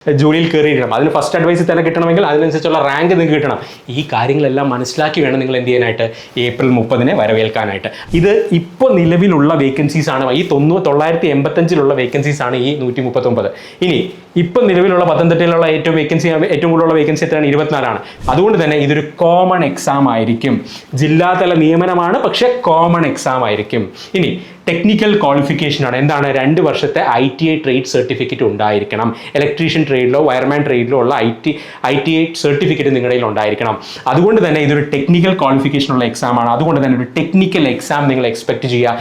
ജോലിയിൽ കയറിയിരിക്കണം. അതിന് ഫസ്റ്റ് അഡ്വൈസിൽ തന്നെ കിട്ടണമെങ്കിൽ അതിനനുസരിച്ചുള്ള റാങ്ക് നിങ്ങൾക്ക് കിട്ടണം. ഈ കാര്യങ്ങളെല്ലാം മനസ്സിലാക്കി വേണം നിങ്ങൾ എന്ത് ചെയ്യാനായിട്ട്, ഏപ്രിൽ 30 വരവേൽക്കാനായിട്ട്. ഇത് ഇപ്പോൾ നിലവിലുള്ള വേക്കൻസീസ് ആണ്. ഈ 985 വേക്കൻസീസ് ആണ് ഈ 139. ഇനി ഇപ്പം നിലവിലുള്ള പത്തനംതിട്ടയിലുള്ള ഏറ്റവും കൂടുതലുള്ള വേക്കൻസി എത്രയാണ്? 24. അതുകൊണ്ട് തന്നെ ഇതൊരു കോമൺ എക്സാം ആയിരിക്കും. ജില്ലാതല നിയമനമാണ്, പക്ഷെ കോമൺ എക്സാം ആയിരിക്കും. ഇനി ടെക്നിക്കൽ ക്വാളിഫിക്കേഷൻ ആണ്. എന്താണ്? 2 വർഷത്തെ ITI ട്രേഡ് സർട്ടിഫിക്കറ്റ് ഉണ്ടായിരിക്കണം. ഇലക്ട്രീഷ്യൻ ട്രേഡിലോ വയർമാൻ ട്രേഡിലോ ഉള്ള ITI സർട്ടിഫിക്കറ്റ് നിങ്ങളുടെ കയ്യിൽ ഉണ്ടായിരിക്കണം. അതുകൊണ്ട് തന്നെ ഇതൊരു ടെക്നിക്കൽ ക്വാളിഫിക്കേഷൻ ഉള്ള എക്സാം ആണ്. അതുകൊണ്ട് തന്നെ ഒരു ടെക്നിക്കൽ എക്സാം നിങ്ങൾ എക്സ്പെക്ട് ചെയ്യുക.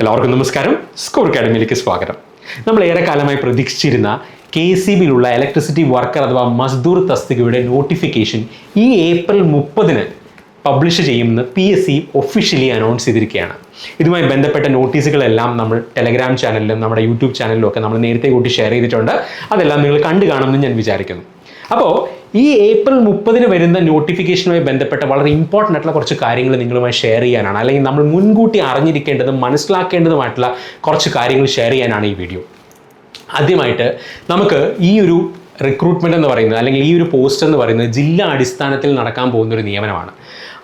എല്ലാവർക്കും നമസ്കാരം. സ്കോർ അക്കാഡമിയിലേക്ക് സ്വാഗതം. നമ്മൾ ഏറെക്കാലമായി പ്രതീക്ഷിച്ചിരുന്ന KCBയിലുള്ള ഇലക്ട്രിസിറ്റി വർക്കർ അഥവാ മസ്ദൂർ തസ്തികയുടെ നോട്ടിഫിക്കേഷൻ ഈ ഏപ്രിൽ 30 പബ്ലിഷ് ചെയ്യുമെന്ന് PSC ഒഫീഷ്യലി അനൗൺസ് ചെയ്തിരിക്കുകയാണ്. ഇതുമായി ബന്ധപ്പെട്ട നോട്ടീസുകളെല്ലാം നമ്മൾ ടെലഗ്രാം ചാനലിലും നമ്മുടെ യൂട്യൂബ് ചാനലിലും ഒക്കെ നമ്മൾ നേരത്തെ കൂട്ടി ഷെയർ ചെയ്തിട്ടുണ്ട്. അതെല്ലാം നിങ്ങൾ കണ്ടു കാണുമെന്ന് ഞാൻ വിചാരിക്കുന്നു. അപ്പോൾ ഈ ഏപ്രിൽ 30 വരുന്ന നോട്ടിഫിക്കേഷനുമായി ബന്ധപ്പെട്ട വളരെ ഇമ്പോർട്ടൻ്റ് ആയിട്ടുള്ള കുറച്ച് കാര്യങ്ങൾ നിങ്ങളുമായി ഷെയർ ചെയ്യാനാണ്, അല്ലെങ്കിൽ നമ്മൾ മുൻകൂട്ടി അറിഞ്ഞിരിക്കേണ്ടതും മനസ്സിലാക്കേണ്ടതുമായിട്ടുള്ള കുറച്ച് കാര്യങ്ങൾ ഷെയർ ചെയ്യാനാണ് ഈ വീഡിയോ. ആദ്യമായിട്ട് നമുക്ക് ഈ ഒരു റിക്രൂട്ട്മെൻറ്റ് എന്ന് പറയുന്നത്, അല്ലെങ്കിൽ ഈ ഒരു പോസ്റ്റ് എന്ന് പറയുന്നത് ജില്ലാ അടിസ്ഥാനത്തിൽ നടക്കാൻ പോകുന്ന ഒരു നിയമനമാണ്.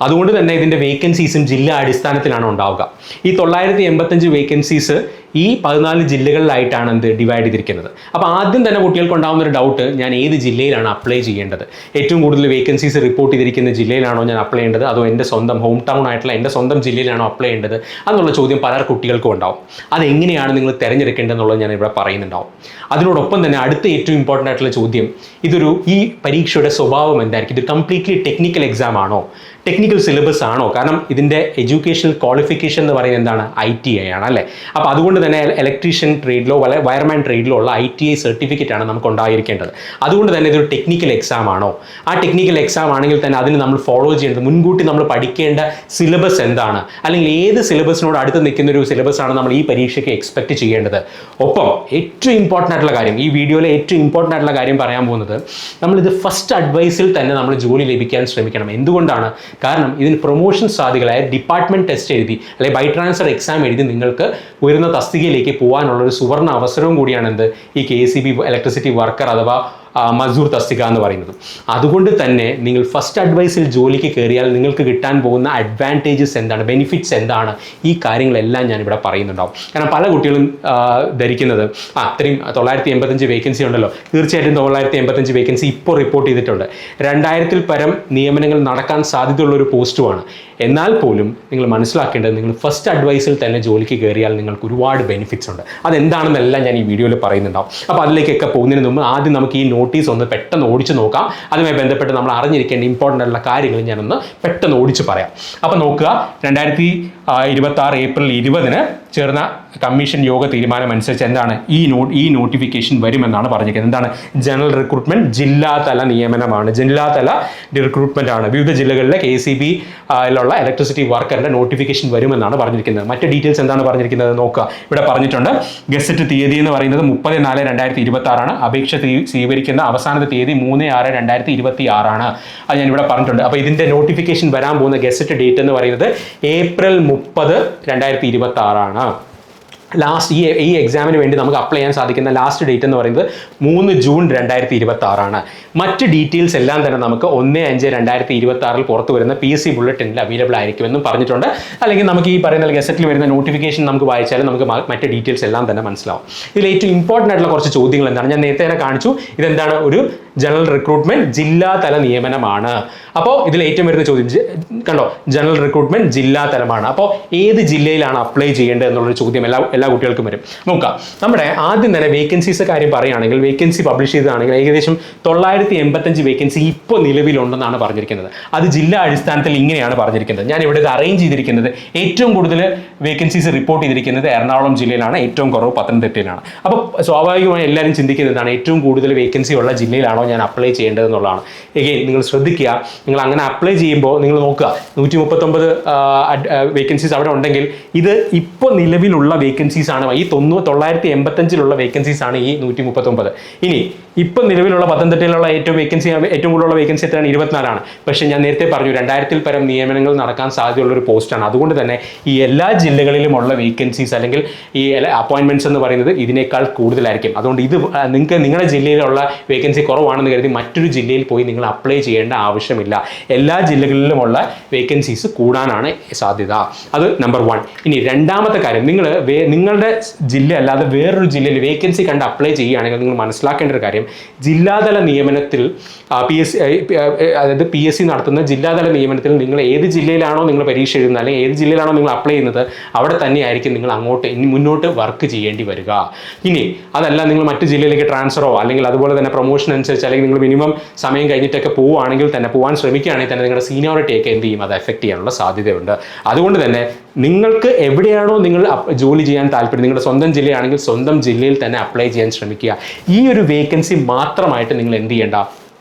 അതുകൊണ്ട് തന്നെ ഇതിൻ്റെ വേക്കൻസീസും ജില്ലാ അടിസ്ഥാനത്തിലാണ് ഉണ്ടാവുക. ഈ 985 വേക്കൻസീസ് ഈ 14 ജില്ലകളിലായിട്ടാണ് ഡിവൈഡ് ചെയ്തിരിക്കുന്നത്. അപ്പോൾ ആദ്യം തന്നെ കുട്ടികൾക്ക് ഉണ്ടാകുന്ന ഒരു ഡൗട്ട്, ഞാൻ ഏത് ജില്ലയിലാണ് അപ്ലൈ ചെയ്യേണ്ടത്? ഏറ്റവും കൂടുതൽ വേക്കൻസീസ് റിപ്പോർട്ട് ചെയ്തിരിക്കുന്ന ജില്ലയിലാണോ ഞാൻ അപ്ലൈ ചെയ്യേണ്ടത്, അതോ എൻ്റെ സ്വന്തം ഹോം ടൗൺ ആയിട്ടുള്ള എൻ്റെ സ്വന്തം ജില്ലയിലാണോ അപ്ലൈ ചെയ്യേണ്ടത് എന്നുള്ള ചോദ്യം പല കുട്ടികൾക്കും ഉണ്ടാവും. അതെങ്ങനെയാണ് നിങ്ങൾ തിരഞ്ഞെടുക്കേണ്ടതെന്നുള്ളത് ഞാൻ ഇവിടെ പറയുന്നുണ്ടാവും. അതിനോടൊപ്പം തന്നെ അടുത്ത ഏറ്റവും ഇമ്പോർട്ടൻ്റ് ആയിട്ടുള്ള ചോദ്യം, ഈ പരീക്ഷയുടെ സ്വഭാവം എന്തായിരിക്കും? ഇത് കംപ്ലീറ്റ്ലി ടെക്നിക്കൽ എക്സാം ആണോ, ടെക്നിക്കൽ സിലബസ് ആണോ? കാരണം ഇതിൻ്റെ എഡ്യൂക്കേഷണൽ ക്വാളിഫിക്കേഷൻ എന്ന് പറയുന്നത് എന്താണ്? ITI ആണ് അല്ലേ? അപ്പോൾ അതുകൊണ്ട് തന്നെ ഇലക്ട്രീഷ്യൻ ട്രേഡിലോ വയർമാൻ ട്രേഡിലോ ഉള്ള ITI സർട്ടിഫിക്കറ്റ് ആണ് നമുക്ക് ഉണ്ടായിരിക്കേണ്ടത്. അതുകൊണ്ട് തന്നെ ഇതൊരു ടെക്നിക്കൽ എക്സാം ആണോ? ആ ടെക്നിക്കൽ എക്സാം ആണെങ്കിൽ തന്നെ അതിന് നമ്മൾ ഫോളോ ചെയ്യേണ്ടത്, മുൻകൂട്ടി നമ്മൾ പഠിക്കേണ്ട സിലബസ് എന്താണ്, അല്ലെങ്കിൽ ഏത് സിലബസിനോട് അടുത്ത് നിൽക്കുന്ന ഒരു സിലബസ് ആണ് നമ്മൾ ഈ പരീക്ഷയ്ക്ക് എക്സ്പെക്ട് ചെയ്യേണ്ടത്. ഒപ്പം ഏറ്റവും ഇമ്പോർട്ടൻ്റ് ആയിട്ടുള്ള കാര്യം, ഈ വീഡിയോയിലെ ഏറ്റവും ഇമ്പോർട്ടൻ്റ് ആയിട്ടുള്ള കാര്യം പറയാൻ പോകുന്നത്, നമ്മളിത് ഫസ്റ്റ് അഡ്വൈസിൽ തന്നെ നമ്മൾ ജോലി ലഭിക്കാൻ ശ്രമിക്കണം. എന്തുകൊണ്ടാണ്? കാരണം ഇതിന് പ്രൊമോഷൻ സാധ്യതകളായ ഡിപ്പാർട്ട്മെന്റ് ടെസ്റ്റ് എഴുതി അല്ലെങ്കിൽ ബൈ ട്രാൻസ്ഫർ എക്സാം എഴുതി നിങ്ങൾക്ക് ഉയർന്ന തസ്തികയിലേക്ക് പോകാനുള്ള ഒരു സുവർണ്ണ അവസരവും കൂടിയാണ് ഈ KCB ഇലക്ട്രിസിറ്റി വർക്കർ അഥവാ മസ്ദൂർ തസ്തിക എന്ന് പറയുന്നത്. അതുകൊണ്ട് തന്നെ നിങ്ങൾ ഫസ്റ്റ് അഡ്വൈസിൽ ജോലിക്ക് കയറിയാൽ നിങ്ങൾക്ക് കിട്ടാൻ പോകുന്ന അഡ്വാൻറ്റേജസ് എന്താണ്, ബെനിഫിറ്റ്സ് എന്താണ്, ഈ കാര്യങ്ങളെല്ലാം ഞാനിവിടെ പറയുന്നുണ്ടാവും. കാരണം പല കുട്ടികളും ധരിക്കുന്നത് അത്രയും 985 വേക്കൻസി ഉണ്ടല്ലോ, തീർച്ചയായിട്ടും 985 വേക്കൻസി ഇപ്പോൾ റിപ്പോർട്ട് ചെയ്തിട്ടുണ്ട്. 2000-ൽ പരം നിയമനങ്ങൾ നടക്കാൻ സാധ്യതയുള്ള ഒരു പോസ്റ്റുമാണ്. എന്നാൽ പോലും നിങ്ങൾ മനസ്സിലാക്കേണ്ടത്, നിങ്ങൾ ഫസ്റ്റ് അഡ്വൈസിൽ തന്നെ ജോലിക്ക് കയറിയാൽ നിങ്ങൾക്ക് ഒരുപാട് ബെനിഫിറ്റ്സ് ഉണ്ട്. അതെന്താണെന്നെല്ലാം ഞാൻ ഈ വീഡിയോയിൽ പറയുന്നുണ്ടാവും. അപ്പോൾ അതിലേക്കൊക്കെ പോകുന്നതിന് മുമ്പ് ആദ്യം നമുക്ക് ഈ നോട്ടീസ് ഒന്ന് പെട്ടെന്ന് ഓടിച്ച് നോക്കാം. അതുമായി ബന്ധപ്പെട്ട് നമ്മൾ അറിഞ്ഞിരിക്കേണ്ട ഇമ്പോർട്ടൻ്റ് ആയിട്ടുള്ള കാര്യങ്ങൾ ഞാനൊന്ന് പെട്ടെന്ന് ഓടിച്ച് പറയാം. അപ്പോൾ നോക്കുക, 2026 ഏപ്രിൽ 20 ചേർന്ന കമ്മീഷൻ യോഗ തീരുമാനം അനുസരിച്ച് എന്താണ് ഈ നോട്ടിഫിക്കേഷൻ വരുമെന്നാണ് പറഞ്ഞിരിക്കുന്നത്. എന്താണ്? ജനറൽ റിക്രൂട്ട്മെന്റ് ജില്ലാതല നിയമനമാണ്, ജില്ലാതല റിക്രൂട്ട്മെന്റ് ആണ്. വിവിധ ജില്ലകളിലെ KCBയിലുള്ള ഇലക്ട്രിസിറ്റി വർക്കറിന്റെ നോട്ടിഫിക്കേഷൻ വരുമെന്നാണ് പറഞ്ഞിരിക്കുന്നത്. മറ്റ് ഡീറ്റെയിൽസ് എന്താണ് പറഞ്ഞിരിക്കുന്നത് നോക്കുക. ഇവിടെ പറഞ്ഞിട്ടുണ്ട്, ഗസറ്റ് തീയതി എന്ന് പറയുന്നത് 30/4/2026 ആണ്. അപേക്ഷ സ്വീകരിക്കുന്ന അവസാനത്തെ തീയതി 3/6/2026 ആണ്. അത് ഞാൻ ഇവിടെ പറഞ്ഞിട്ടുണ്ട്. അപ്പോൾ ഇതിന്റെ നോട്ടിഫിക്കേഷൻ വരാൻ പോകുന്ന ഗസറ്റ് ഡേറ്റ് എന്ന് പറയുന്നത് ഏപ്രിൽ 30, 2026 ആണ്. ലാസ്റ്റ് ഈ എക്സാമിന് വേണ്ടി നമുക്ക് അപ്ലൈ ചെയ്യാൻ സാധിക്കുന്ന ലാസ്റ്റ് ഡേറ്റ് എന്ന് പറയുന്നത് 3 ജൂൺ 2026 ആണ്. മറ്റ് ഡീറ്റെയിൽസ് എല്ലാം തന്നെ നമുക്ക് 1/5/2026 പുറത്തു വരുന്ന PSC ബുള്ളറ്റിനിൽ അവൈലബിൾ ആയിരിക്കുമെന്നും പറഞ്ഞിട്ടുണ്ട്. അല്ലെങ്കിൽ നമുക്ക് ഈ പറയുന്ന ഗസറ്റിൽ വരുന്ന നോട്ടിഫിക്കേഷൻ നമുക്ക് വായിച്ചാലും നമുക്ക് മറ്റ് ഡീറ്റെയിൽസ് എല്ലാം തന്നെ മനസ്സിലാവും. ഇതിൽ ഏറ്റവും ഇമ്പോർട്ടൻ്റ് ആയിട്ടുള്ള കുറച്ച് ചോദ്യങ്ങൾ എന്താണ്? ഞാൻ നേരത്തെ തന്നെ കാണിച്ചു. ഇതെന്താണ്? ഒരു ജനറൽ റിക്രൂട്ട്മെന്റ് ജില്ലാതല നിയമനമാണ്. അപ്പോൾ ഇതിൽ ഏറ്റവും വരുന്ന ചോദ്യം കണ്ടോ, ജനറൽ റിക്രൂട്ട്മെന്റ് ജില്ലാതലമാണ്. അപ്പോൾ ഏത് ജില്ലയിലാണ് അപ്ലൈ ചെയ്യേണ്ടത് എന്നുള്ളൊരു ചോദ്യം എല്ലാ കുട്ടികൾക്കും വരും. നോക്കാം, നമ്മുടെ ആദ്യം തന്നെ വേക്കൻസീസ് കാര്യം പറയുകയാണെങ്കിൽ, വേക്കൻസി പബ്ലിഷ് ചെയ്തതാണെങ്കിൽ ഏകദേശം 985 വേക്കൻസി ഇപ്പോൾ നിലവിലുണ്ടെന്നാണ് പറഞ്ഞിരിക്കുന്നത്. അത് ജില്ലാ അടിസ്ഥാനത്തിൽ ഇങ്ങനെയാണ് പറഞ്ഞിരിക്കുന്നത്. ഞാൻ ഇവിടെ ഇത് അറേഞ്ച് ചെയ്തിരിക്കുന്നത്, ഏറ്റവും കൂടുതൽ വേക്കൻസീസ് റിപ്പോർട്ട് ചെയ്തിരിക്കുന്നത് എറണാകുളം ജില്ലയിലാണ്, ഏറ്റവും കുറവ് പത്തനംതിട്ടയിലാണ്. അപ്പോൾ സ്വാഭാവികമായി എല്ലാവരും ചിന്തിക്കുന്നതാണ്, ഏറ്റവും കൂടുതൽ വേക്കൻസി ഉള്ള ജില്ലയിലാണോ ജില്ലയിലാണോ ഞാൻ അപ്ലൈ ചെയ്യേണ്ടതെന്നുള്ളതാണ്. എഗെയിൻ നിങ്ങൾ ശ്രദ്ധിക്കുക, നിങ്ങൾ അങ്ങനെ അപ്ലൈ ചെയ്യുമ്പോൾ നിങ്ങൾ നോക്കുക 139 വേക്കൻസീസ് അവിടെ ഉണ്ടെങ്കിൽ ഇത് ഇപ്പോൾ നിലവിലുള്ള വേക്കൻസീസ് ആണ്. ഈ 985 വേക്കൻസീസ് ആണ് ഈ 139. ഇനി ഇപ്പം നിലവിലുള്ള പത്തനംതിട്ടയിലുള്ള ഏറ്റവും കൂടുതലുള്ള വേക്കൻസി എത്രയാണ്? 24 പക്ഷേ ഞാൻ നേരത്തെ പറഞ്ഞു 2000-ൽ പരം നിയമനങ്ങൾ നടക്കാൻ സാധ്യതയുള്ള ഒരു പോസ്റ്റാണ്. അതുകൊണ്ട് തന്നെ ഈ എല്ലാ ജില്ലകളിലുമുള്ള വേക്കൻസീസ് അല്ലെങ്കിൽ ഈ അപ്പോയിൻമെന്റ്സ് എന്ന് പറയുന്നത് ഇതിനേക്കാൾ കൂടുതലായിരിക്കും. അതുകൊണ്ട് ഇത് നിങ്ങൾക്ക് നിങ്ങളുടെ ജില്ലയിലുള്ള വേക്കൻസി കുറവാണെന്ന് കരുതി മറ്റൊരു ജില്ലയിൽ പോയി നിങ്ങൾ അപ്ലൈ ചെയ്യേണ്ട ആവശ്യമില്ല. എല്ലാ ജില്ലകളിലുമുള്ള വേക്കൻസീസ് കൂടാനാണ് സാധ്യത. അത് നമ്പർ 1. ഇനി രണ്ടാമത്തെ കാര്യം, നിങ്ങളുടെ ജില്ല അല്ലാതെ വേറൊരു ജില്ലയിൽ വേക്കൻസി കണ്ട് അപ്ലൈ ചെയ്യുകയാണെങ്കിൽ നിങ്ങൾ മനസ്സിലാക്കേണ്ട ഒരു കാര്യം, ജില്ലാതല നിയമനത്തിൽ അതായത് PSC നടത്തുന്ന ജില്ലാതല നിയമനത്തിൽ നിങ്ങൾ ഏത് ജില്ലയിലാണോ നിങ്ങൾ പരീക്ഷ എഴുതുന്നത് അല്ലെങ്കിൽ ഏത് ജില്ലയിലാണോ നിങ്ങൾ അപ്ലൈ ചെയ്യുന്നത് അവിടെ തന്നെയായിരിക്കും നിങ്ങൾ മുന്നോട്ട് വർക്ക് ചെയ്യേണ്ടി വരിക. ഇനി അതല്ല നിങ്ങൾ മറ്റു ജില്ലയിലേക്ക് ട്രാൻസ്ഫറോ അല്ലെങ്കിൽ അതുപോലെ തന്നെ പ്രൊമോഷൻ അനുസരിച്ച് അല്ലെങ്കിൽ നിങ്ങൾ മിനിമം സമയം കഴിഞ്ഞിട്ടൊക്കെ പോകാൻ ശ്രമിക്കുകയാണെങ്കിൽ തന്നെ നിങ്ങളുടെ സീനിയോറിറ്റിയൊക്കെ എന്ത് ചെയ്യും, അത് എഫക്ട് ചെയ്യാനുള്ള സാധ്യതയുണ്ട്. അതുകൊണ്ട് തന്നെ നിങ്ങൾക്ക് എവിടെയാണോ നിങ്ങൾ ജോലി ചെയ്യാൻ താല്പര്യം, നിങ്ങളുടെ സ്വന്തം ജില്ലയാണെങ്കിൽ സ്വന്തം ജില്ലയിൽ തന്നെ അപ്ലൈ ചെയ്യാൻ ശ്രമിക്കുക. ഈ ഒരു വേക്കൻസി മാത്രമായിട്ട് നിങ്ങൾ എന്ത് ചെയ്യേണ്ട,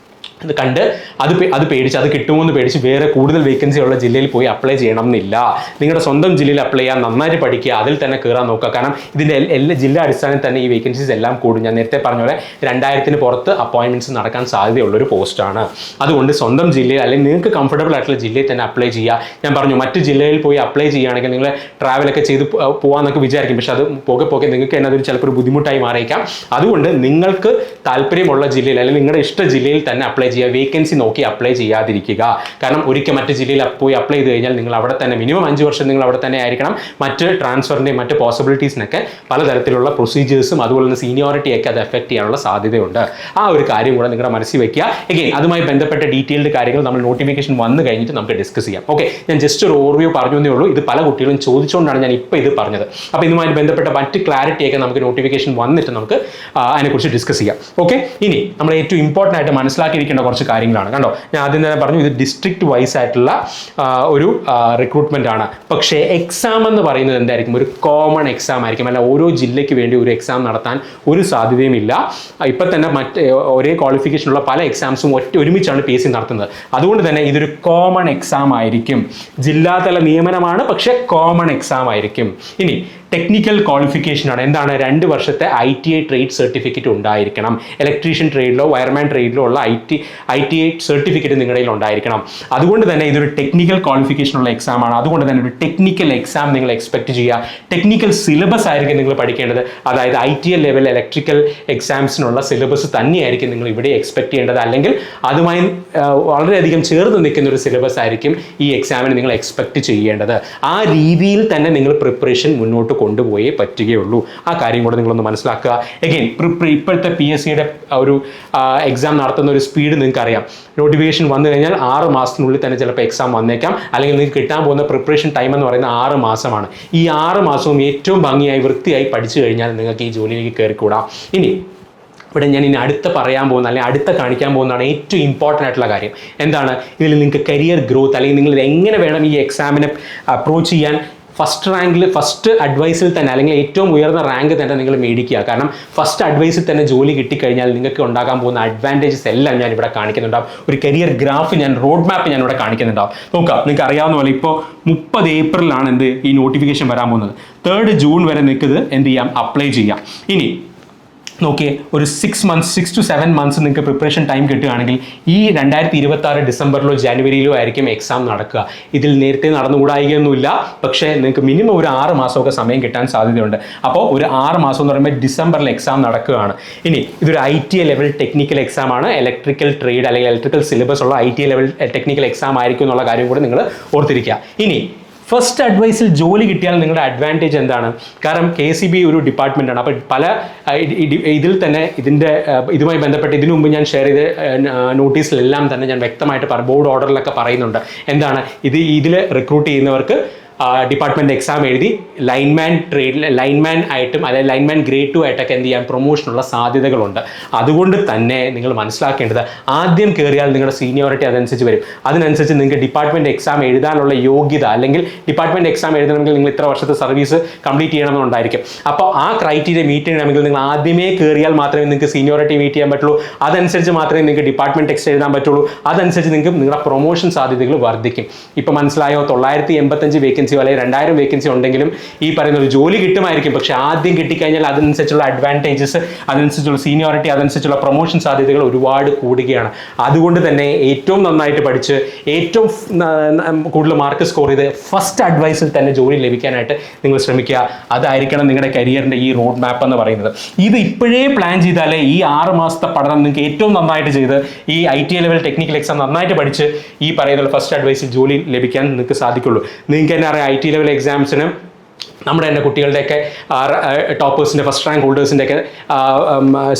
അത് കണ്ട് അത് പേടിച്ച് അത് കിട്ടുമോ എന്ന് പേടിച്ച് വേറെ കൂടുതൽ വേക്കൻസി ഉള്ള ജില്ലയിൽ പോയി അപ്ലൈ ചെയ്യണം എന്നില്ല. നിങ്ങളുടെ സ്വന്തം ജില്ലയിൽ അപ്ലൈ ചെയ്യാൻ നന്നായിട്ട് പഠിക്കുക, അതിൽ തന്നെ കയറാൻ നോക്കുക. കാരണം ഇതിൻ്റെ എല്ലാ ജില്ലാ അടിസ്ഥാനത്തിൽ തന്നെ ഈ വേക്കൻസീസ് എല്ലാം കൂടും. ഞാൻ നേരത്തെ പറഞ്ഞ പോലെ 2000-ന് പുറത്ത് അപ്പോയിൻമെന്റ്സ് നടക്കാൻ സാധ്യതയുള്ളൊരു പോസ്റ്റാണ്. അതുകൊണ്ട് സ്വന്തം ജില്ലയിൽ അല്ലെങ്കിൽ നിങ്ങൾക്ക് കംഫർട്ടബിൾ ആയിട്ടുള്ള ജില്ലയിൽ തന്നെ അപ്ലൈ ചെയ്യുക. ഞാൻ പറഞ്ഞു മറ്റ് ജില്ലയിൽ പോയി അപ്ലൈ ചെയ്യുകയാണെങ്കിൽ നിങ്ങൾ ട്രാവലൊക്കെ ചെയ്ത് പോകാമെന്നൊക്കെ വിചാരിക്കും, പക്ഷെ അത് പോകെ നിങ്ങൾക്ക് തന്നെ അതൊരു ചിലപ്പോൾ ഒരു ബുദ്ധിമുട്ടായി മാറിയേക്കാം. അതുകൊണ്ട് നിങ്ങൾക്ക് താല്പര്യമുള്ള ജില്ലയിൽ അല്ലെങ്കിൽ നിങ്ങളുടെ ഇഷ്ട ജില്ലയിൽ തന്നെ അപ്ലൈ ചെയ്യുക. വേക്കൻസി നോക്കി അപ്ലൈ ചെയ്യാതിരിക്കുക. കാരണം ഒരിക്കൽ മറ്റ് ജില്ലയിൽ പോയി അപ്ലൈ ചെയ്ത് കഴിഞ്ഞാൽ നിങ്ങൾ അവിടെ തന്നെ മിനിമം 5 വർഷം നിങ്ങൾ അവിടെ തന്നെ ആയിരിക്കണം. മറ്റ് ട്രാൻസ്ഫറിൻ്റെയും മറ്റ് പോസിബിലിറ്റീസിനൊക്കെ പലതരത്തിലുള്ള പ്രൊസീജിയേഴ്സും അതുപോലെ തന്നെ സീനിയോറിറ്റിയൊക്കെ അത് എഫക്ട് ചെയ്യാനുള്ള സാധ്യതയുണ്ട്. ആ ഒരു കാര്യം കൂടെ നിങ്ങളുടെ മനസ്സിൽ വെക്കുക. എഗെയിൻ അതുമായി ബന്ധപ്പെട്ട ഡീറ്റെയിൽഡ് കാര്യങ്ങൾ നമ്മൾ നോട്ടിഫിക്കേഷൻ വന്നു കഴിഞ്ഞിട്ട് നമുക്ക് ഡിസ്കസ് ചെയ്യാം. ഓക്കെ, ഞാൻ ജസ്റ്റ് ഒരു ഓവർവ്യൂ പറഞ്ഞു എന്നേ ഉള്ളൂ. ഇത് പല കുട്ടികളും ചോദിച്ചുകൊണ്ടാണ് ഞാൻ ഇപ്പോൾ ഇത് പറഞ്ഞത്. അപ്പോൾ ഇതുമായി ബന്ധപ്പെട്ട മറ്റ് ക്ലാരിറ്റിയൊക്കെ നമുക്ക് നോട്ടിഫിക്കേഷൻ വന്നിട്ട് നമുക്ക് അതിനെക്കുറിച്ച് ഡിസ്കസ് ചെയ്യാം. ഓക്കെ, ഇനി നമ്മൾ ഏറ്റവും ഇമ്പോർട്ടൻ്റ് ആയിട്ട് മനസ്സിലാക്കിയിരിക്കേണ്ട കുറച്ച് കാര്യങ്ങളാണ്. കണ്ടോ, ഞാൻ ആദ്യം തന്നെ പറഞ്ഞു ഇത് ഡിസ്ട്രിക്ട് വൈസ് ആയിട്ടുള്ള ഒരു റിക്രൂട്ട്മെന്റ് ആണ്. പക്ഷേ എക്സാം എന്ന് പറയുന്നത് എന്തായിരിക്കും, ഒരു കോമൺ എക്സാം ആയിരിക്കും. അല്ല ഓരോ ജില്ലയ്ക്ക് വേണ്ടി ഒരു എക്സാം നടത്താൻ ഒരു സാധ്യതയും ഇല്ല. ഇപ്പം തന്നെ ഒരേ ക്വാളിഫിക്കേഷനുള്ള പല എക്സാംസും ഒരുമിച്ചാണ് PSC നടത്തുന്നത്. അതുകൊണ്ട് തന്നെ ഇതൊരു കോമൺ എക്സാം ആയിരിക്കും. ജില്ലാതല നിയമനമാണ്, പക്ഷേ കോമൺ എക്സാം ആയിരിക്കും. ഇനി ടെക്നിക്കൽ ക്വാളിഫിക്കേഷനാണ്. എന്താണ്, 2 വർഷത്തെ ITI ട്രേഡ് സർട്ടിഫിക്കറ്റ് ഉണ്ടായിരിക്കണം. ഇലക്ട്രീഷ്യൻ ട്രേഡിലോ വയർമാൻ ട്രേഡിലോ ഉള്ള ITI സർട്ടിഫിക്കറ്റ് നിങ്ങളുടെ കയ്യിൽ ഉണ്ടായിരിക്കണം. അതുകൊണ്ട് തന്നെ ഇതൊരു ടെക്നിക്കൽ ക്വാളിഫിക്കേഷനുള്ള എക്സാം ആണ്. അതുകൊണ്ട് തന്നെ ഒരു ടെക്നിക്കൽ എക്സാം നിങ്ങൾ എക്സ്പെക്ട് ചെയ്യുക. ടെക്നിക്കൽ സിലബസ് ആയിരിക്കും നിങ്ങൾ പഠിക്കേണ്ടത്. അതായത് ITL ലെവൽ ഇലക്ട്രിക്കൽ എക്സാംസിനുള്ള സിലബസ് തന്നെയായിരിക്കും നിങ്ങൾ ഇവിടെ എക്സ്പെക്ട് ചെയ്യേണ്ടത്. അല്ലെങ്കിൽ അതുമായി വളരെയധികം ചേർന്ന് നിൽക്കുന്ന ഒരു സിലബസ് ആയിരിക്കും ഈ എക്സാമിന് നിങ്ങൾ എക്സ്പെക്ട് ചെയ്യേണ്ടത്. ആ രീതിയിൽ തന്നെ നിങ്ങൾ പ്രിപ്പറേഷൻ മുന്നോട്ട് കൊണ്ടുപോയേ പറ്റുകയുള്ളൂ. ആ കാര്യം കൂടെ നിങ്ങളൊന്ന് മനസ്സിലാക്കുക. എഗെയിൻ ഇപ്പോഴത്തെ PSCയുടെ ഒരു എക്സാം നടത്തുന്ന ഒരു സ്പീഡ് നിങ്ങൾക്ക് അറിയാം. നോട്ടിഫിക്കേഷൻ വന്നു കഴിഞ്ഞാൽ 6 മാസത്തിനുള്ളിൽ തന്നെ ചിലപ്പോൾ എക്സാം വന്നേക്കാം. അല്ലെങ്കിൽ നിങ്ങൾക്ക് കിട്ടാൻ പോകുന്ന പ്രിപ്പറേഷൻ ടൈം എന്ന് പറയുന്നത് 6 മാസമാണ്. ഈ 6 മാസവും ഏറ്റവും ഭംഗിയായി വൃത്തിയായി പഠിച്ചു കഴിഞ്ഞാൽ നിങ്ങൾക്ക് ഈ ജോലിയിലേക്ക് കയറിക്കൂടാം. ഇനി അടുത്ത പറയാൻ പോകുന്ന അല്ലെങ്കിൽ അടുത്ത കാണിക്കാൻ പോകുന്നതാണ് ഏറ്റവും ഇമ്പോർട്ടൻ്റ് ആയിട്ടുള്ള കാര്യം. എന്താണ്, ഇതിൽ നിങ്ങൾക്ക് കരിയർ ഗ്രോത്ത് അല്ലെങ്കിൽ നിങ്ങൾ എങ്ങനെ വേണം ഈ എക്സാമിനെ അപ്രോച്ച് ചെയ്യാൻ. ഫസ്റ്റ് അഡ്വൈസിൽ തന്നെ അല്ലെങ്കിൽ ഏറ്റവും ഉയർന്ന റാങ്ക് തന്നെ നിങ്ങൾ മേടിക്കുക. കാരണം ഫസ്റ്റ് അഡ്വൈസിൽ തന്നെ ജോലി കിട്ടിക്കഴിഞ്ഞാൽ നിങ്ങൾക്ക് ഉണ്ടാകാൻ പോകുന്ന അഡ്വാൻറ്റേജസ് എല്ലാം ഞാൻ ഇവിടെ കാണിക്കുന്നുണ്ടാവും. ഒരു കരിയർ ഗ്രാഫ് റോഡ് മാപ്പ് ഞാൻ ഇവിടെ കാണിക്കുന്നുണ്ടാവും. നോക്കാം, നിങ്ങൾക്ക് അറിയാവുന്ന പോലെ ഇപ്പോൾ 30 ഏപ്രിലാണ് ഈ നോട്ടിഫിക്കേഷൻ വരാൻ പോകുന്നത്. 3 ജൂൺ വരെ നിങ്ങൾക്ക് എന്ത് ചെയ്യാം, അപ്ലൈ ചെയ്യാം. ഇനി നോക്കിയേ, ഒരു 6 to 7 months നിങ്ങൾക്ക് പ്രിപ്പറേഷൻ ടൈം കിട്ടുകയാണെങ്കിൽ ഈ 2026 ഡിസംബറിലോ ജനുവരിയിലോ ആയിരിക്കും എക്സാം നടക്കുക. ഇതിൽ നേരത്തെ നടന്നുകൂടായികയൊന്നുമില്ല, പക്ഷേ നിങ്ങൾക്ക് മിനിമം ഒരു 6 മാസമൊക്കെ സമയം കിട്ടാൻ സാധ്യതയുണ്ട്. അപ്പോൾ ഒരു 6 മാസം എന്ന് പറയുമ്പോൾ ഡിസംബറിൽ എക്സാം നടക്കുകയാണ്. ഇനി ഇതൊരു ITI ലെവൽ ടെക്നിക്കൽ എക്സാം ആണ്. ഇലക്ട്രിക്കൽ ട്രേഡ് അല്ലെങ്കിൽ ഇലക്ട്രിക്കൽ സിലബസ് ഉള്ള ITI ലെവൽ ടെക്നിക്കൽ എക്സാം ആയിരിക്കും എന്നുള്ള കാര്യം കൂടെ നിങ്ങൾ ഓർത്തിരിക്കുക. ഇനി ഫസ്റ്റ് അഡ്വൈസിൽ ജോലി കിട്ടിയാൽ നിങ്ങളുടെ അഡ്വാൻറ്റേജ് എന്താണ്? കാരണം KCB ഒരു ഡിപ്പാർട്ട്മെൻറ്റാണ്. അപ്പോൾ പല ഇതിൽ തന്നെ ഇതുമായി ബന്ധപ്പെട്ട് ഇതിനു മുമ്പ് ഞാൻ ഷെയർ ചെയ്ത നോട്ടീസിലെല്ലാം തന്നെ ഞാൻ വ്യക്തമായിട്ട് ബോർഡ് ഓർഡറിലൊക്കെ പറയുന്നുണ്ട്. എന്താണ് ഇതിൽ റിക്രൂട്ട് ചെയ്യുന്നവർക്ക് ഡിപ്പാർട്ട്മെൻറ്റ് എക്സാം എഴുതി ലൈൻമാൻ ആയിട്ടും അതായത് ലൈൻമാൻ ഗ്രേഡ് 2 ആയിട്ടൊക്കെ എന്ത് ചെയ്യാൻ പ്രൊമോഷനുള്ള സാധ്യതകളുണ്ട്. അതുകൊണ്ട് തന്നെ നിങ്ങൾ മനസ്സിലാക്കേണ്ടത് ആദ്യം കയറിയാൽ നിങ്ങളുടെ സീനിയോറിറ്റി അതനുസരിച്ച് വരും. അതിനനുസരിച്ച് നിങ്ങൾക്ക് ഡിപ്പാർട്ട്മെൻറ്റ് എക്സാം എഴുതാനുള്ള യോഗ്യത, അല്ലെങ്കിൽ ഡിപ്പാർട്ട്മെൻറ്റ് എക്സാം എഴുതണമെങ്കിൽ നിങ്ങൾ ഇത്ര വർഷത്തെ സർവീസ് കംപ്ലീറ്റ് ചെയ്യണമെന്നുണ്ടായിരിക്കും. അപ്പോൾ ആ ക്രൈറ്റീരിയ മീറ്റ് ചെയ്യണമെങ്കിൽ നിങ്ങൾ ആദ്യമേ കയറിയാൽ മാത്രമേ നിങ്ങൾക്ക് സീനിയോറിറ്റി മീറ്റ് ചെയ്യാൻ പറ്റുള്ളൂ. അതനുസരിച്ച് മാത്രമേ നിങ്ങൾക്ക് ഡിപ്പാർട്ട്മെൻറ്റ് ടെക്സ്റ്റ് എഴുതാൻ പറ്റുള്ളൂ. അതനുസരിച്ച് നിങ്ങൾക്ക് നിങ്ങളുടെ പ്രൊമോഷൻ സാധ്യതകൾ വർദ്ധിക്കും. ഇപ്പോൾ മനസ്സിലായോ? 985 വേക്കൻസി അല്ലെങ്കിൽ 2000 വേക്കൻസി ഉണ്ടെങ്കിലും ഈ പറയുന്ന ഒരു ജോലി കിട്ടുമായിരിക്കും. പക്ഷേ ആദ്യം കിട്ടിക്കഴിഞ്ഞാൽ അതനുസരിച്ചുള്ള അഡ്വാൻറ്റേജസ്, അതനുസരിച്ചുള്ള സീനിയോറിറ്റി, അതനുസരിച്ചുള്ള പ്രൊമോഷൻ സാധ്യതകൾ ഒരുപാട് കൂടുകയാണ്. അതുകൊണ്ട് തന്നെ ഏറ്റവും നന്നായിട്ട് പഠിച്ച് ഏറ്റവും കൂടുതൽ മാർക്ക് സ്കോർ ചെയ്ത് ഫസ്റ്റ് അഡ്വൈസിൽ തന്നെ ജോലി ലഭിക്കാനായിട്ട് നിങ്ങൾ ശ്രമിക്കുക. അതായിരിക്കണം നിങ്ങളുടെ കരിയറിൻ്റെ ഈ റോഡ് മാപ്പ് എന്ന് പറയുന്നത്. ഇത് ഇപ്പോഴേ പ്ലാൻ ചെയ്താലേ ഈ 6 മാസത്തെ പഠനം നിങ്ങൾക്ക് ഏറ്റവും നന്നായിട്ട് ചെയ്ത് ഈ ITA ലെവൽ ടെക്നിക്കൽ എക്സാം നന്നായിട്ട് പഠിച്ച് ഈ പറയുന്ന ഫസ്റ്റ് അഡ്വൈസിൽ ജോലി ലഭിക്കാൻ നിങ്ങൾക്ക് സാധിക്കുള്ളൂ. നിങ്ങൾക്ക് തന്നെ അറിയാം, IT ലെവൽ എക്സാംസിന് നമ്മുടെ തന്നെ കുട്ടികളുടെയൊക്കെ ടോപ്പേഴ്സിൻ്റെ, ഫസ്റ്റ് റാങ്ക് ഹോൾഡേഴ്സിൻ്റെയൊക്കെ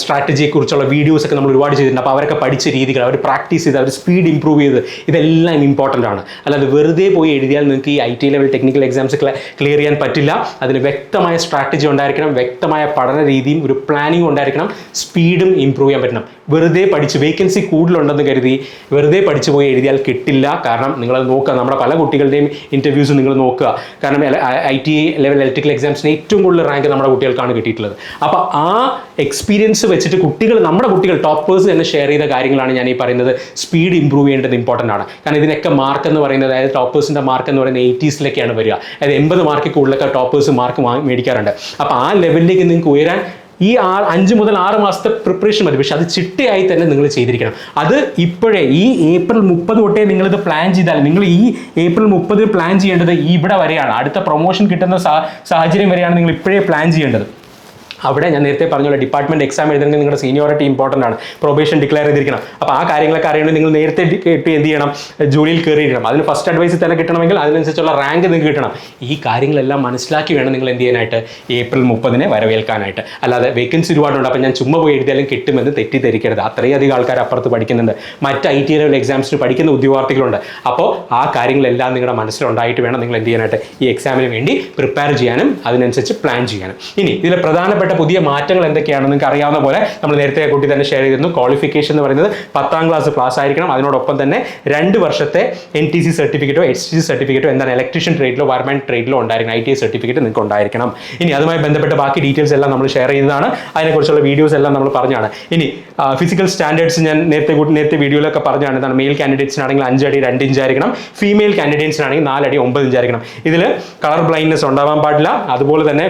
സ്ട്രാറ്റജിയെക്കുറിച്ചുള്ള വീഡിയോസൊക്കെ നമ്മൾ ഒരുപാട് ചെയ്തിട്ടുണ്ട്. അപ്പോൾ അവരൊക്കെ പഠിച്ച രീതികൾ, അവർ പ്രാക്ടീസ് ചെയ്ത്, അവർ സ്പീഡ് ഇമ്പ്രൂവ് ചെയ്ത്, ഇതെല്ലാം ഇമ്പോർട്ടൻ്റ് ആണ്. അല്ലാതെ വെറുതെ പോയി എഴുതിയാൽ നിങ്ങൾക്ക് ഈ IT level technical exams clear ചെയ്യാൻ പറ്റില്ല. അതിന് വ്യക്തമായ സ്ട്രാറ്റജി ഉണ്ടായിരിക്കണം, വ്യക്തമായ പഠന രീതിയും ഒരു പ്ലാനിങ്ങും ഉണ്ടായിരിക്കണം, സ്പീഡും ഇമ്പ്രൂവ് ചെയ്യാൻ പറ്റണം. വെറുതെ പഠിച്ച് വേക്കൻസി കൂടുതലുണ്ടെന്ന് കരുതി വെറുതെ പഠിച്ചു പോയി എഴുതിയാൽ കിട്ടില്ല. കാരണം നിങ്ങളത് നോക്കുക, നമ്മുടെ പല കുട്ടികളുടെയും ഇൻ്റർവ്യൂസ് നിങ്ങൾ നോക്കുക. കാരണം ITA ലെവൽ ഇലക്ട്രിക്കൽ എക്സാംസിന് ഏറ്റവും കൂടുതൽ റാങ്ക് നമ്മുടെ കുട്ടികൾക്കാണ് കിട്ടിയിട്ടുള്ളത്. അപ്പോൾ ആ എക്സ്പീരിയൻസ് വെച്ചിട്ട് നമ്മുടെ കുട്ടികൾ ടോപ്പേഴ്സ് തന്നെ ഷെയർ ചെയ്ത കാര്യങ്ങളാണ് ഞാൻ ഈ പറയുന്നത്. സ്പീഡ് ഇമ്പ്രൂവ് ചെയ്യേണ്ടത് ഇമ്പോർട്ടൻ്റ് ആണ്. കാരണം ഇതിനൊക്കെ മാർക്ക് എന്ന് പറയുന്നത്, അതായത് ടോപ്പേഴ്സിൻ്റെ മാർക്ക് എന്ന് പറയുന്നത് 80s വരിക. അതായത് 80 മാർക്കിൽ കൂടുതലൊക്കെ ടോപ്പേഴ്സ് മാർക്ക് മേടിക്കാറുണ്ട്. അപ്പോൾ ആ ലെവലിലേക്ക് നിങ്ങൾക്ക് ഉയരാൻ ഈ 5 മുതൽ 6 മാസത്തെ പ്രിപ്പറേഷൻ മതി. പക്ഷെ അത് ചിട്ടയായി തന്നെ നിങ്ങൾ ചെയ്തിരിക്കണം. അത് ഇപ്പോഴേ ഈ ഏപ്രിൽ 30 തൊട്ടേ നിങ്ങളിത് പ്ലാൻ ചെയ്താൽ, നിങ്ങൾ ഈ ഏപ്രിൽ 30 പ്ലാൻ ചെയ്യേണ്ടത് ഇവിടെ വരെയാണ്. അടുത്ത പ്രൊമോഷൻ കിട്ടുന്ന സാഹചര്യം വരെയാണ് നിങ്ങൾ ഇപ്പോഴേ പ്ലാൻ ചെയ്യേണ്ടത്. അവിടെ ഞാൻ നേരത്തെ പറഞ്ഞല്ലോ, ഡിപ്പാർട്ട്മെൻറ്റ് എക്സാം എഴുതണമെങ്കിൽ നിങ്ങളുടെ സീനിയോറിറ്റി ഇമ്പോർട്ടൻ്റ് ആണ്, പ്രൊബേഷൻ ഡിക്ലെയർ ചെയ്തിരിക്കണം. അപ്പോൾ ആ കാര്യങ്ങളൊക്കെ അറിയണമെങ്കിൽ നിങ്ങൾ നേരത്തെ എന്ത് ചെയ്യണം? ജോലിയിൽ കയറിയിരിക്കണം. അതിന് ഫസ്റ്റ് അഡ്വൈസിൽ തന്നെ കിട്ടണമെങ്കിൽ അതിനനുസരിച്ചുള്ള റാങ്ക് നിങ്ങൾക്ക് കിട്ടണം. ഈ കാര്യങ്ങളെല്ലാം മനസ്സിലാക്കി വേണം നിങ്ങൾ എന്ത് ചെയ്യാനായിട്ട്, ഏപ്രിൽ 30 വരവേൽക്കാനായിട്ട്. അല്ലാതെ വേക്കൻസി ഒരുപാടുണ്ട്, അപ്പോൾ ഞാൻ ചുമ്മാ പോയി എഴുതിയാലും കിട്ടുമെന്ന് തെറ്റിദ്ധരിക്കരുത്. അത്രയധികം ആൾക്കാർ അപ്പുറത്ത് പഠിക്കുന്നുണ്ട്, മറ്റ് IT ലെവൽ എക്സാംസിന് പഠിക്കുന്ന ഉദ്യോഗാർത്ഥികളുണ്ട്. അപ്പോൾ ആ കാര്യങ്ങളെല്ലാം നിങ്ങളുടെ മനസ്സിലുണ്ടായിട്ട് വേണം നിങ്ങൾ എന്ത് ചെയ്യാനായിട്ട്, ഈ എക്സാമിന് വേണ്ടി പ്രിപ്പയർ ചെയ്യാനും അതിനനുസരിച്ച് പ്ലാൻ ചെയ്യാനും. ഇനി ഇതിൽ പ്രധാനപ്പെട്ട പുതിയ മാറ്റങ്ങൾ എന്തൊക്കെയാണെന്ന് നിങ്ങൾക്ക് അറിയാവുന്ന പോലെ നമ്മൾ നേരത്തെ കുട്ടി തന്നെ ഷെയർ ചെയ്തിരുന്നു. ക്വാളിഫിക്കേഷൻ എന്ന് പറയുന്നത് 10ാം ക്ലാസ് പാസ് ആയിരിക്കണം. അതിനോടൊപ്പം തന്നെ 2 വർഷത്തെ NTC സർട്ടിഫിക്കറ്റോ HTC സർട്ടിഫിക്കറ്റോ, എന്താണ് ഇലക്ട്രീഷ്യൻ ട്രേഡിലോ വയർമാൻ ട്രേഡിലോ ഉണ്ടായിരിക്കണം. ITA സർട്ടിഫിക്കറ്റ് നിങ്ങൾക്ക് ഉണ്ടായിരിക്കണം. ഇനി അതുമായി ബന്ധപ്പെട്ട ബാക്കി ഡീറ്റെയിൽസ് എല്ലാം നമ്മൾ ഷെയർ ചെയ്തതാണ്. അതിനെക്കുറിച്ചുള്ള വീഡിയോസ് എല്ലാം നമ്മൾ പറഞ്ഞാണ്. ഇനി ഫിസിക്കൽ സ്റ്റാൻഡേർഡ്സ് ഞാൻ നേരത്തെ വീഡിയോയിലൊക്കെ പറഞ്ഞാണ്. എന്താണ് മെയിൽ കാൻഡിഡേറ്റ്സിനാണെങ്കിൽ 5 അടി 2 ഇഞ്ച് ആയിരിക്കണം, ഫീമെയിൽ കാൻഡിഡേറ്റ്സിനാണെങ്കിൽ 4 അടി 9 ഇഞ്ച് ആയിരിക്കണം. ഇതിൽ കളർ ബ്ലൈൻഡ്നെസ് ഉണ്ടാവാൻ പാടില്ല. അതുപോലെ തന്നെ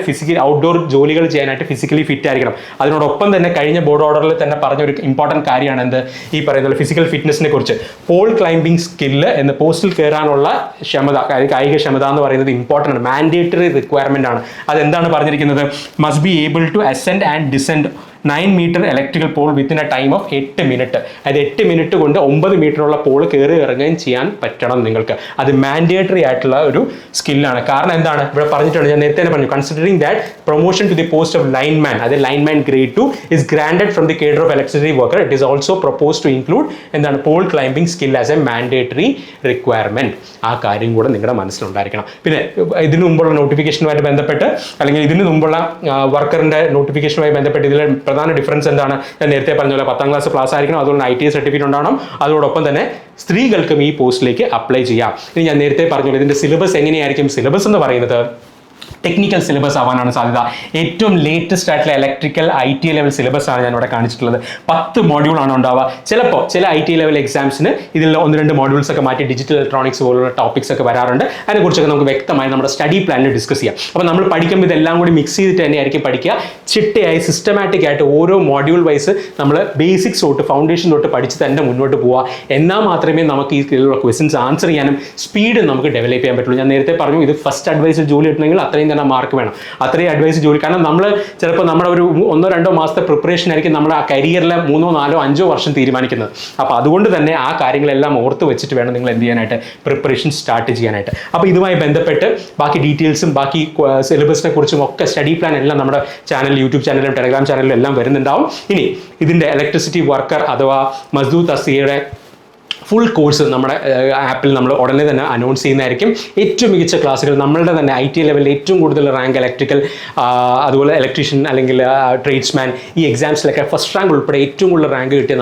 ഔട്ട്ഡോർ ജോലികൾ ചെയ്യാനായിട്ട് ഫിസിക്കലി ഫിറ്റ് ആയിരിക്കണം. അതിനോടൊപ്പം തന്നെ കഴിഞ്ഞ ബോർഡ് ഓർഡറിൽ തന്നെ പറഞ്ഞ ഒരു ഇമ്പോർട്ടൻറ്റ് കാര്യമാണ് എന്ത്, ഈ പറയുന്ന ഫിസിക്കൽ ഫിറ്റ്നസിനെ കുറിച്ച്. പോൾ ക്ലൈംബിംഗ് സ്കില്ല് എന്ന് പോസ്റ്റിൽ കയറാനുള്ള ക്ഷമത, കായിക ക്ഷമത എന്ന് പറയുന്നത് ഇമ്പോർട്ടൻ്റ് ആണ്, മാൻഡേറ്ററി റിക്വയർമെൻ്റ് ആണ്. അതെന്താണ് പറഞ്ഞിരിക്കുന്നത്? Must be able to ascend and descend 9 metre electrical pole within a time of 8 minute. അതായത് 8 മിനിറ്റ് കൊണ്ട് 9 മീറ്ററുള്ള പോൾ കയറി ഇറങ്ങുകയും ചെയ്യാൻ പറ്റണം നിങ്ങൾക്ക്. അത് മാൻഡേറ്ററി ആയിട്ടുള്ള ഒരു സ്കില്ലാണ്. കാരണം എന്താണ് ഇവിടെ പറഞ്ഞിട്ടുണ്ട്, ഞാൻ നേരത്തെ തന്നെ പറഞ്ഞു, considering that promotion to the post of lineman, അതായത് lineman grade 2 is granted from the cadre of electricity worker. It is also propose to include എന്താണ് pole climbing skill as a mandatory requirement. ആ കാര്യം കൂടെ നിങ്ങളുടെ മനസ്സിലുണ്ടായിരിക്കണം. പിന്നെ ഇതിനു മുമ്പുള്ള നോട്ടിഫിക്കേഷനുമായിട്ട് ബന്ധപ്പെട്ട്, അല്ലെങ്കിൽ ഇതിനു മുമ്പുള്ള വർക്കറിന്റെ നോട്ടിഫിക്കേഷനുമായി ബന്ധപ്പെട്ട് ഇതിൽ പ്രധാന ഡിഫറൻസ് എന്താണ്? ഞാൻ നേരത്തെ പറഞ്ഞ പോലെ 10ാം ക്ലാസ് പാസ് ആയിരിക്കണം, അതുകൊണ്ട് ITA സർട്ടിഫിക്കറ്റ് ഉണ്ടാവണം. അതോടൊപ്പം തന്നെ സ്ത്രീകൾക്കും ഈ പോസ്റ്റിലേക്ക് അപ്ലൈ ചെയ്യാം. ഇനി ഞാൻ നേരത്തെ പറഞ്ഞ ഇതിന്റെ സിലബസ് എങ്ങനെയായിരിക്കും? സിലബസ് എന്ന് പറയുന്നത് ടെക്നിക്കൽ സിലബസ് ആവാനാണ് സാധ്യത. ഏറ്റവും ലേറ്റസ്റ്റ് ആയിട്ടുള്ള ഇലക്ട്രിക്കൽ ITA ലെവൽ സിലബസ് ആണ് ഞാൻ ഇവിടെ കാണിച്ചിട്ടുള്ളത്. 10 മോഡ്യൂളാണ് ഉണ്ടാവുക. ചിലപ്പോൾ ചില ITA ലെവൽ എക്സാംസിന് ഇതിൽ 1-2 മോഡ്യൂൾസ് ഒക്കെ മാറ്റി ഡിജിറ്റൽ ഇലക്ട്രോണിക്സ് പോലുള്ള ടോപ്പിക്സ് ഒക്കെ വരാറുണ്ട്. അതിനെക്കുറിച്ചൊക്കെ നമുക്ക് വ്യക്തമായി നമ്മുടെ സ്റ്റഡി പ്ലാനിൽ ഡിസ്കസ് ചെയ്യാം. അപ്പോൾ നമ്മൾ പഠിക്കുമ്പോൾ ഇതെല്ലാം കൂടി മിക്സ് ചെയ്തിട്ട് തന്നെയായിരിക്കും പഠിക്കുക. ചിട്ടയായി സിസ്റ്റമാറ്റിക് ആയിട്ട് ഓരോ മോഡ്യൂൾ വൈസ് നമ്മൾ ബേസിക്സ് തൊട്ട് ഫൗണ്ടേഷൻ തൊട്ട് പഠിച്ച് തന്നെ മുന്നോട്ട് പോവുക. എന്നാൽ മാത്രമേ നമുക്ക് ഈ ക്വസ്റ്റ്യൻസ് ആൻസർ ചെയ്യാനും സ്പീഡ് നമുക്ക് ഡെവലപ്പ് ചെയ്യാൻ പറ്റുള്ളൂ. ഞാൻ നേരത്തെ പറഞ്ഞു, ഇത് ഫസ്റ്റ് അഡ്വൈസിൽ ജോലി കിട്ടണമെങ്കിൽ അത്രയും തന്നെ മാർക്ക് വേണം, അത്രയും അഡ്വൈസ് ജോലി. കാരണം നമ്മൾ ചിലപ്പോൾ നമ്മുടെ ഒരു 1-2 മാസത്തെ പ്രിപ്പറേഷൻ ആയിരിക്കും നമ്മുടെ ആ കരിയറിലെ 3, 4, 5 വർഷം തീരുമാനിക്കുന്നത്. അപ്പോൾ അതുകൊണ്ട് തന്നെ ആ കാര്യങ്ങളെല്ലാം ഓർത്ത് വെച്ചിട്ട് വേണം നിങ്ങൾ എന്ത് ചെയ്യാനായിട്ട്, പ്രിപ്പറേഷൻ സ്റ്റാർട്ട് ചെയ്യാനായിട്ട്. അപ്പോൾ ഇതുമായി ബന്ധപ്പെട്ട് ബാക്കി ഡീറ്റെയിൽസും ബാക്കി സിലബസിനെ കുറിച്ചും ഒക്കെ സ്റ്റഡി പ്ലാൻ എല്ലാം നമ്മുടെ ചാനൽ, യൂട്യൂബ് ചാനലിലും ടെലഗ്രാം ചാനലിലും എല്ലാം വരുന്നുണ്ടാവും. ഇനി ഇതിൻ്റെ ഇലക്ട്രിസിറ്റി വർക്കർ അഥവാ മസ്ദൂർ തസ്തികയുടെ ഫുൾ കോഴ്സ് നമ്മുടെ ആപ്പിൽ നമ്മൾ ഉടനെ തന്നെ അനൗൺസ് ചെയ്യുന്നതായിരിക്കും. ഏറ്റവും മികച്ച ക്ലാസ്സുകൾ നമ്മളുടെ തന്നെ IT ലെവലിൽ ഏറ്റവും കൂടുതൽ റാങ്ക് ഇലക്ട്രിക്കൽ, അതുപോലെ ഇലക്ട്രീഷ്യൻ അല്ലെങ്കിൽ ട്രേഡ്സ്മാൻ, ഈ എക്സാംസിലൊക്കെ ഫസ്റ്റ് റാങ്ക് ഉൾപ്പെടെ ഏറ്റവും കൂടുതൽ റാങ്ക് കിട്ടിയ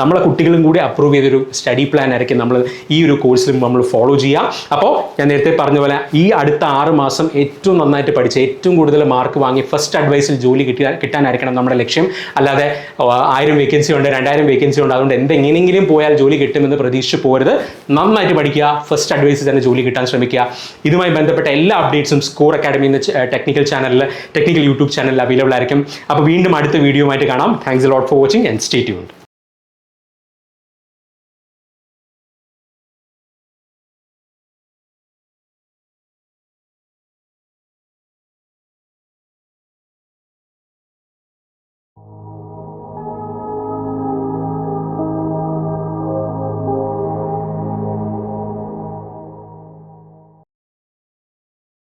നമ്മളെ കുട്ടികളും കൂടി അപ്രൂവ് ചെയ്തൊരു സ്റ്റഡി പ്ലാൻ ആയിരിക്കും നമ്മൾ ഈ ഒരു കോഴ്സിലും നമ്മൾ ഫോളോ ചെയ്യുക. അപ്പോൾ ഞാൻ നേരത്തെ പറഞ്ഞ പോലെ ഈ അടുത്ത 6 മാസം ഏറ്റവും നന്നായിട്ട് പഠിച്ച് ഏറ്റവും കൂടുതൽ മാർക്ക് വാങ്ങി ഫസ്റ്റ് അഡ്വൈസിൽ ജോലി കിട്ടാനായിരിക്കണം നമ്മുടെ ലക്ഷ്യം. അല്ലാതെ 1000 വേക്കൻസി ഉണ്ട്, 2000 വേക്കൻസി ഉണ്ട്, അതുകൊണ്ട് എന്തെങ്ങനെയെങ്കിലും പോയാൽ ജോലി കിട്ടുമെന്ന് പ്രതീക്ഷിച്ച് പോരുത്. നന്നായിട്ട് പഠിക്കുക, ഫസ്റ്റ് അഡ്വൈസിൽ തന്നെ ജോലി കിട്ടാൻ ശ്രമിക്കുക. ഇതുമായി ബന്ധപ്പെട്ട എല്ലാ അപ്ഡേറ്റ്സും സ്കോർ അക്കാഡമി എന്ന ടെക്നിക്കൽ യൂട്യൂബ് ചാനലിൽ അവൈലബിൾ ആയിരിക്കും. അപ്പോൾ വീണ്ടും അടുത്ത വീഡിയോ ആയിട്ട് കാണാം. Thanks a lot for watching and stay tuned.